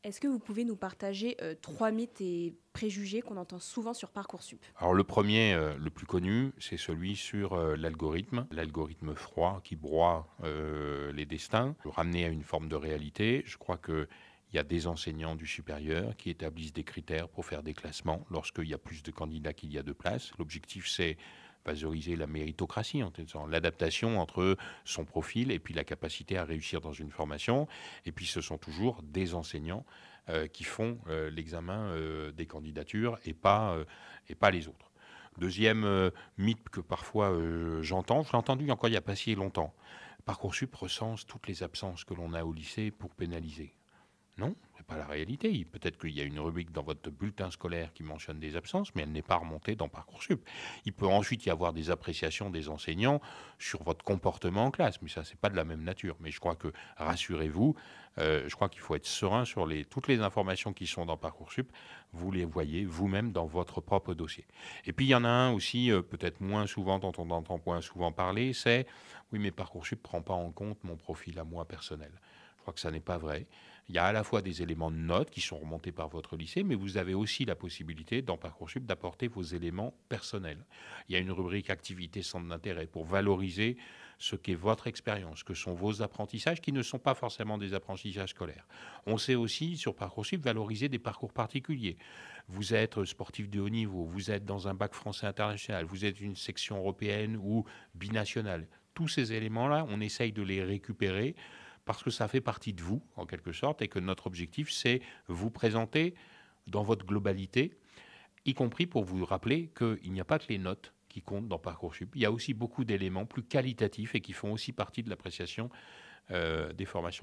Est-ce que vous pouvez nous partager 3 mythes et préjugés qu'on entend souvent sur Parcoursup? Alors le premier, le plus connu, c'est celui sur, l'algorithme froid qui broie, les destins, ramener à une forme de réalité. Je crois qu'il y a des enseignants du supérieur qui établissent des critères pour faire des classements lorsqu'il y a plus de candidats qu'il y a de places. L'objectif, c'est valoriser la méritocratie, en disant l'adaptation entre son profil et puis la capacité à réussir dans une formation. Et puis ce sont toujours des enseignants, qui font, l'examen, des candidatures et pas les autres. Deuxième mythe que parfois j'entends, je l'ai entendu encore il n'y a pas si longtemps. Parcoursup recense toutes les absences que l'on a au lycée pour pénaliser. Non, c'est pas la réalité. Peut-être qu'il y a une rubrique dans votre bulletin scolaire qui mentionne des absences, mais elle n'est pas remontée dans Parcoursup. Il peut ensuite y avoir des appréciations des enseignants sur votre comportement en classe, mais ça, c'est pas de la même nature. Mais je crois que, rassurez-vous, je crois qu'il faut être serein sur toutes les informations qui sont dans Parcoursup. Vous les voyez vous-même dans votre propre dossier. Et puis, il y en a un aussi, peut-être moins souvent, dont on entend moins souvent parler, c'est oui, mais Parcoursup ne prend pas en compte mon profil à moi personnel. Je crois que ça n'est pas vrai. Il y a à la fois des éléments de notes qui sont remontés par votre lycée, mais vous avez aussi la possibilité dans Parcoursup d'apporter vos éléments personnels. Il y a une rubrique activité centre d'intérêt pour valoriser ce qu'est votre expérience, ce que sont vos apprentissages qui ne sont pas forcément des apprentissages scolaires. On sait aussi sur Parcoursup valoriser des parcours particuliers. Vous êtes sportif de haut niveau, vous êtes dans un bac français international, vous êtes une section européenne ou binationale. Tous ces éléments-là, on essaye de les récupérer parce que ça fait partie de vous, en quelque sorte, et que notre objectif, c'est vous présenter dans votre globalité, y compris pour vous rappeler qu'il n'y a pas que les notes qui comptent dans Parcoursup. Il y a aussi beaucoup d'éléments plus qualitatifs et qui font aussi partie de l'appréciation des formations.